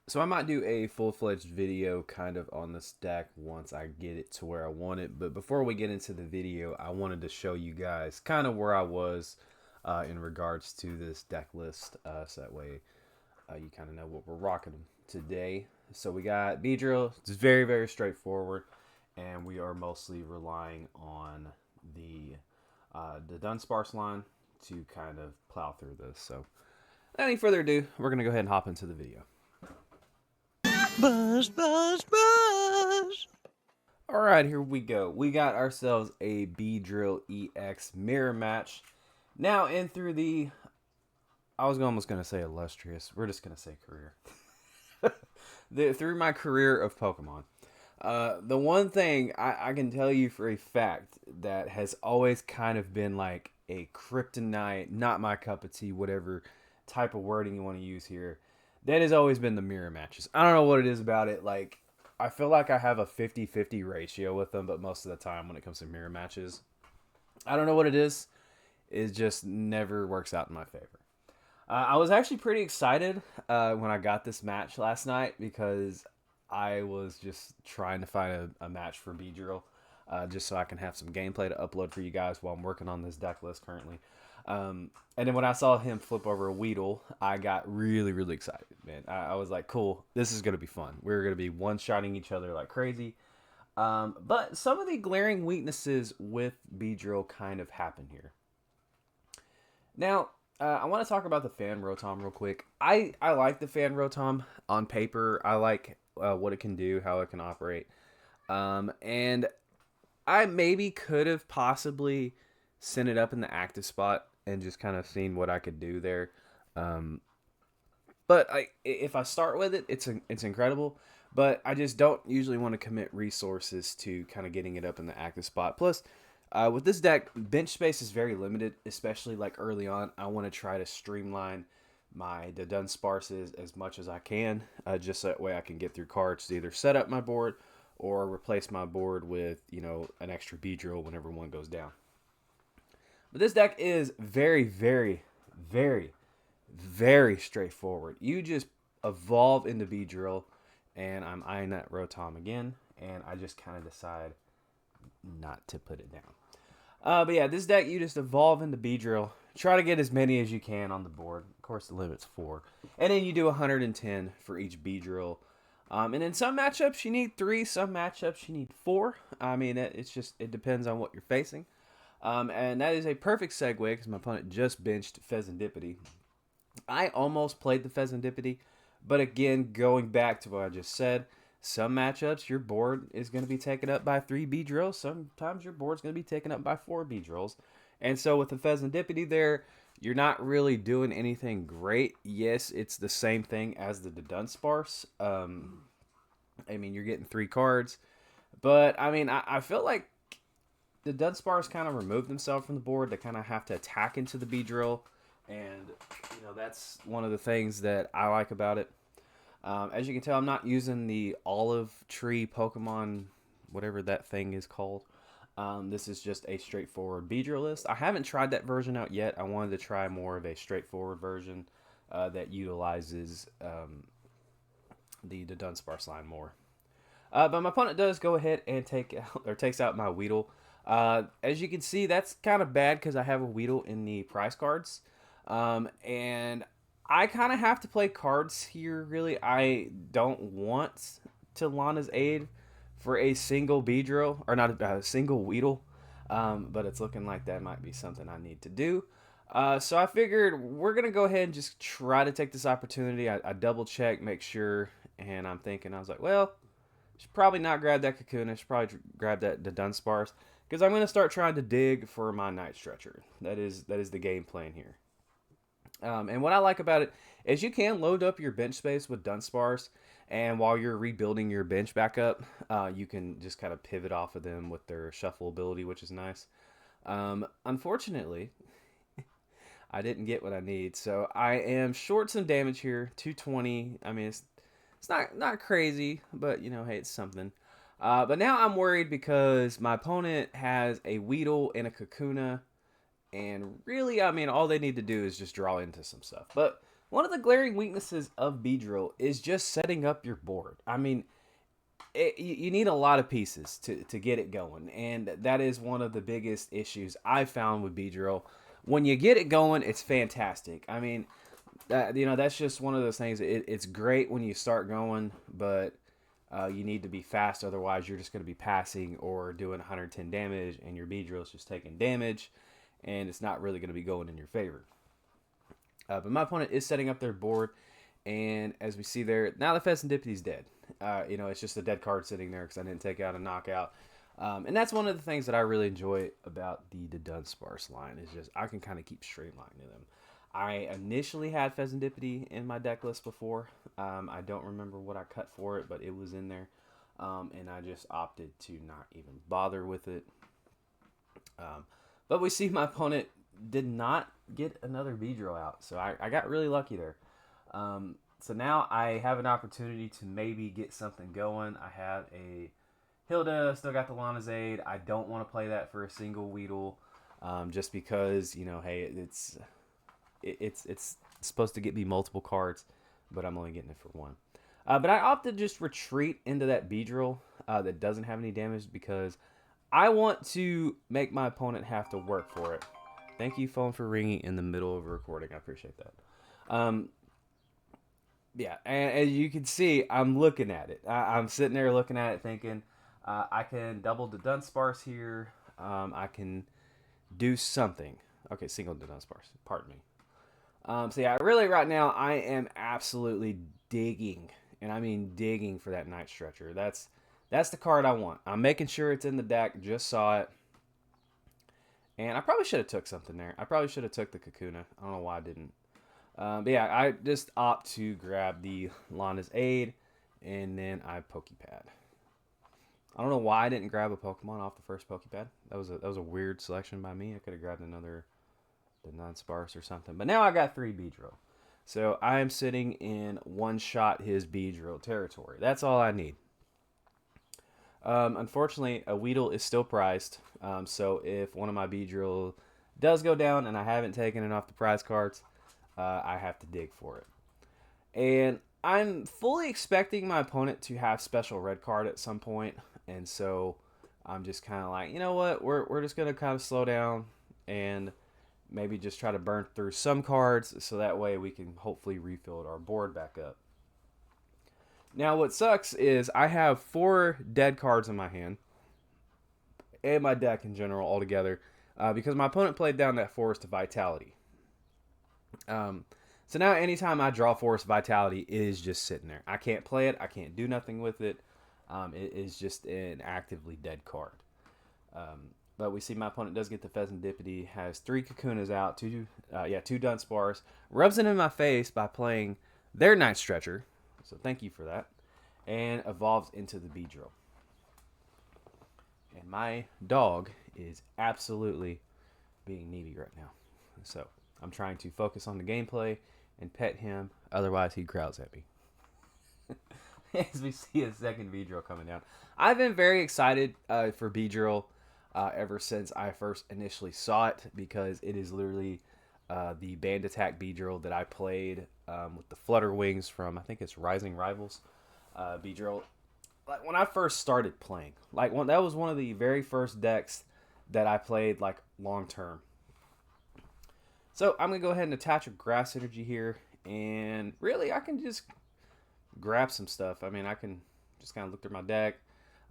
So I might do a full-fledged video kind of on this deck once I get it to where I want it. But before we get into the video, I wanted to show you guys kind of where I was in regards to this deck list. So that way you kind of know what we're rocking today. So we got Beedrill. It's very, very straightforward. And we are mostly relying on the Dunsparce line to kind of plow through this. So without any further ado, we're going to go ahead and hop into the video. Buzz, buzz, buzz. All right, here we go. We got ourselves a Beedrill EX mirror match. Now in through I was almost going to say illustrious. We're just going to say career. Through my career of Pokemon. The one thing I can tell you for a fact that has always kind of been like a kryptonite, not my cup of tea, whatever type of wording you want to use here, that has always been the mirror matches. I don't know what it is about it. Like, I feel like I have a 50-50 ratio with them, but most of the time when it comes to mirror matches, I don't know what it is. It just never works out in my favor. I was actually pretty excited when I got this match last night because I was just trying to find a match for Beedrill just so I can have some gameplay to upload for you guys while I'm working on this deck list currently. And then when I saw him flip over a Weedle, I got really, really excited, man. I was like, cool, this is going to be fun. We're going to be one-shotting each other like crazy. But some of the glaring weaknesses with Beedrill kind of happen here. Now, I want to talk about the Fan Rotom real quick. I like the Fan Rotom on paper. I like what it can do, how it can operate. And I maybe could have possibly sent it up in the active spot and just kind of seen what I could do there. But if I start with it, it's incredible. But I just don't usually want to commit resources to kind of getting it up in the active spot. Plus, with this deck, bench space is very limited, especially like early on. I want to try to streamline the Dunsparces as much as I can, just so that way I can get through cards to either set up my board or replace my board with, an extra Beedrill whenever one goes down. But this deck is very, very, very, very straightforward. You just evolve into Beedrill, and I'm eyeing that Rotom again, and I just kind of decide not to put it down. But yeah, this deck, you just evolve into Beedrill. Try to get as many as you can on the board. Of course, the limit's 4. And then you do 110 for each Beedrill. And in some matchups, you need 3. Some matchups, you need 4. I mean, it depends on what you're facing. And that is a perfect segue because my opponent just benched Fezandipity. I almost played the Fezandipity, but again, going back to what I just said, some matchups your board is going to be taken up by 3 Beedrills. Sometimes your board's going to be taken up by 4 Beedrills. And so with the Fezandipity there, you're not really doing anything great. Yes, it's the same thing as the Dunsparce. I mean, you're getting 3 cards. But, I mean, I feel like the Dunsparce kind of removed themselves from the board. They kind of have to attack into the Beedrill. And, that's one of the things that I like about it. As you can tell, I'm not using the olive tree Pokemon, whatever that thing is called. This is just a straightforward Beedrill list. I haven't tried that version out yet. I wanted to try more of a straightforward version that utilizes the Dunsparce line more. But my opponent does go ahead and takes out my Weedle. As you can see, that's kind of bad because I have a Weedle in the prize cards. And I kind of have to play cards here, really. I don't want to Lana's Aid for a single Beedrill, or not a single Weedle, but it's looking like that might be something I need to do. So I figured we're going to go ahead and just try to take this opportunity. I double check, make sure, and I was like, well, I should probably not grab that Cocoon. I should probably grab the Dunsparce, because I'm going to start trying to dig for my Night Stretcher. That is the game plan here. And what I like about it is you can load up your bench space with Dunsparce, and while you're rebuilding your bench back up, you can just kind of pivot off of them with their shuffle ability, which is nice. Unfortunately, I didn't get what I need, so I am short some damage here, 220. I mean, it's not crazy, but hey, it's something. But now I'm worried because my opponent has a Weedle and a Kakuna. And really, I mean, all they need to do is just draw into some stuff. But one of the glaring weaknesses of Beedrill is just setting up your board. I mean, you need a lot of pieces to get it going, and that is one of the biggest issues I found with Beedrill. When you get it going, it's fantastic. I mean, that's just one of those things. It's great when you start going, but you need to be fast. Otherwise, you're just going to be passing or doing 110 damage, and your Beedrill is just taking damage, and it's not really going to be going in your favor. But my opponent is setting up their board, and as we see there, now the Pheasantipiti's dead. It's just a dead card sitting there because I didn't take out a knockout. And that's one of the things that I really enjoy about the Dunsparce line is just I can kind of keep streamlining them. I initially had Pheasantipiti in my deck list before. I don't remember what I cut for it, but it was in there. And I just opted to not even bother with it. But we see my opponent did not get another Beedrill out, so I got really lucky there. So now I have an opportunity to maybe get something going. I have a Hilda, still got the Lana's Aid. I don't want to play that for a single Weedle, just because hey, it's supposed to get me multiple cards, but I'm only getting it for one. But I opted to just retreat into that Beedrill that doesn't have any damage because I want to make my opponent have to work for it. Thank you, phone, for ringing in the middle of a recording. I appreciate that. Yeah, and as you can see, I'm looking at it. I'm sitting there looking at it thinking, I can double the Dunsparce here. I can do something. Okay, single the Dunsparce. Pardon me. So yeah, really right now, I am absolutely digging, and I mean digging for that Night Stretcher. That's the card I want. I'm making sure it's in the deck. Just saw it. And I probably should have took something there. I probably should have took the Kakuna. I don't know why I didn't. But yeah, I just opt to grab the Lana's Aid, and then I Pokepad. I don't know why I didn't grab a Pokemon off the first Pokepad. That was a weird selection by me. I could have grabbed another non-sparse or something. But now I got 3 Beedrill. So I am sitting in one-shot his Beedrill territory. That's all I need. Unfortunately, a Weedle is still prized. So if one of my Beedrill does go down and I haven't taken it off the prize cards, I have to dig for it. And I'm fully expecting my opponent to have special red card at some point. And so I'm just kind of like, you know what? We're just going to kind of slow down and maybe just try to burn through some cards so that way we can hopefully refill our board back up. Now, what sucks is I have 4 dead cards in my hand and my deck in general altogether because my opponent played down that Forest of Vitality. So now anytime I draw Forest Vitality, it is just sitting there. I can't play it. I can't do nothing with it. It is just an actively dead card. But we see my opponent does get the Pheasantipiti, has 3 Kakunas out, 2 Dunsparce, rubs it in my face by playing their Night Stretcher. So thank you for that. And evolves into the Beedrill. And my dog is absolutely being needy right now. So I'm trying to focus on the gameplay and pet him. Otherwise, he growls at me. As we see a second Beedrill coming down. I've been very excited for Beedrill ever since I first initially saw it because it is literally the Band Attack Beedrill that I played with the Flutter Wings from, I think it's Rising Rivals Beedrill. Like when I first started playing, that was one of the very first decks that I played like long term. So I'm gonna go ahead and attach a Grass Energy here, and really I can just grab some stuff. I mean, I can just kind of look through my deck.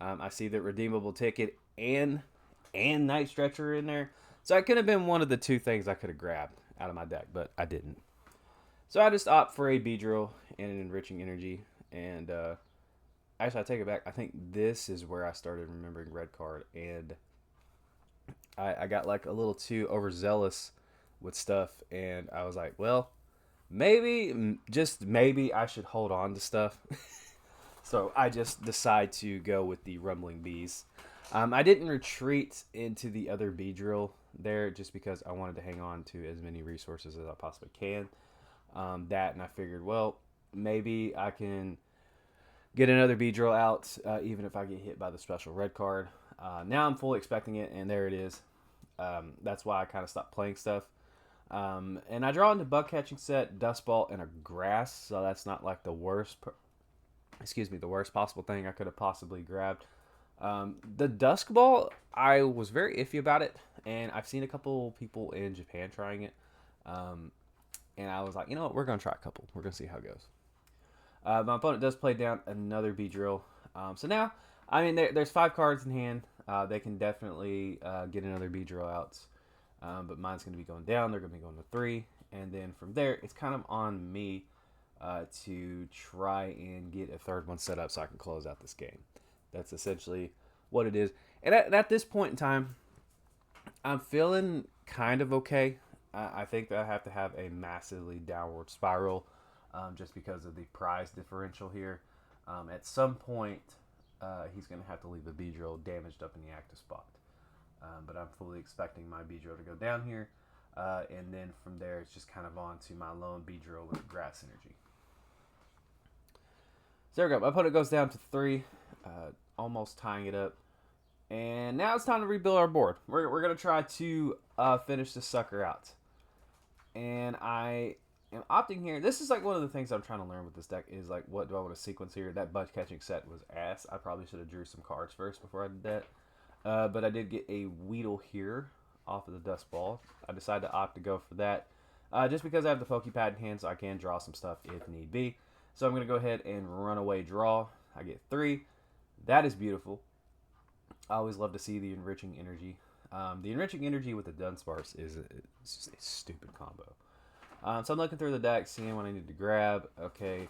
I see that Redeemable Ticket and Night Stretcher in there, so I could have been one of the 2 things I could have grabbed out of my deck, but I didn't. So I just opt for a Beedrill and an Enriching Energy, and actually I take it back. I think this is where I started remembering red card, and I got like a little too overzealous with stuff, and I was like, well, maybe, just maybe I should hold on to stuff. So I just decide to go with the Rumbling Bees. I didn't retreat into the other Beedrill there just because I wanted to hang on to as many resources as I possibly can. That, and I figured, well, maybe I can get another Beedrill out even if I get hit by the special red card. Now I'm fully expecting it, and there it is. That's why I kind of stopped playing stuff. And I draw into bug catching set, dust ball, and a grass, so that's not like the worst. The worst possible thing I could have possibly grabbed. The dusk ball, I was very iffy about it, and I've seen a couple people in Japan trying it, and I was like, you know what, we're gonna try a couple. We're gonna see how it goes. My opponent does play down another Beedrill. So now, I mean, there's 5 cards in hand. They can definitely get another Beedrill out. But mine's going to be going down. They're going to be going to 3. And then from there, it's kind of on me to try and get a third one set up so I can close out this game. That's essentially what it is. And at this point in time, I'm feeling kind of okay. I think that I have to have a massively downward spiral just because of the prize differential here. At some point, he's going to have to leave a Beedrill damaged up in the active spot. But I'm fully expecting my Beedrill to go down here. And then from there, it's just kind of on to my lone Beedrill with grass energy. So there we go. My opponent goes down to 3, almost tying it up. And now it's time to rebuild our board. We're going to try to finish this sucker out. And I am opting here. This is like one of the things I'm trying to learn with this deck is like, what do I want to sequence here? That bug catching set was ass. I probably should have drew some cards first before I did that. But I did get a Weedle here off of the dust ball. I decided to opt to go for that. Just because I have the Pokepad in hand so I can draw some stuff if need be. So I'm going to go ahead and Runaway Draw. I get 3. That is beautiful. I always love to see the Enriching Energy. The Enriching Energy with the Dunsparce is it's just a stupid combo. So I'm looking through the deck, seeing what I need to grab. Okay.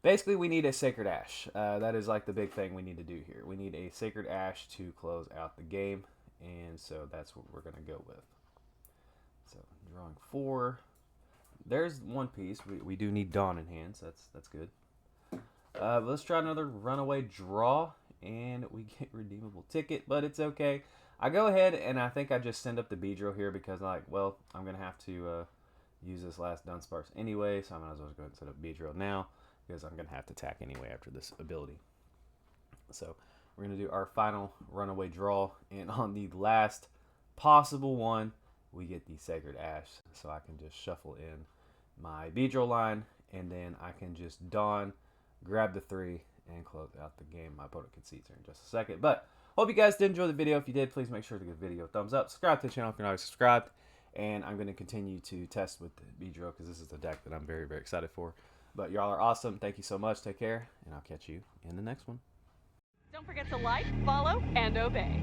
Basically, we need a Sacred Ash. That is like the big thing we need to do here. We need a Sacred Ash to close out the game. And so that's what we're going to go with. So drawing 4. There's one piece. We do need Dawn in hand, so that's good. Let's try another Runaway Draw. And we get Redeemable Ticket, but it's okay. I go ahead and I think I just send up the Beedrill here because I'm going to have to use this last Dunsparce anyway. So I might as well go ahead and set up Beedrill now, because I'm going to have to attack anyway after this ability. So we're going to do our final Runaway Draw, and on the last possible one, we get the Sacred Ash. So I can just shuffle in my Beedrill line, and then I can just Dawn, grab the 3, and close out the game. My opponent concedes here in just a second. But hope you guys did enjoy the video. If you did, please make sure to give the video a thumbs up. Subscribe to the channel if you're not already subscribed. And I'm going to continue to test with the Beedrill because this is the deck that I'm very, very excited for. But y'all are awesome. Thank you so much. Take care. And I'll catch you in the next one. Don't forget to like, follow, and obey.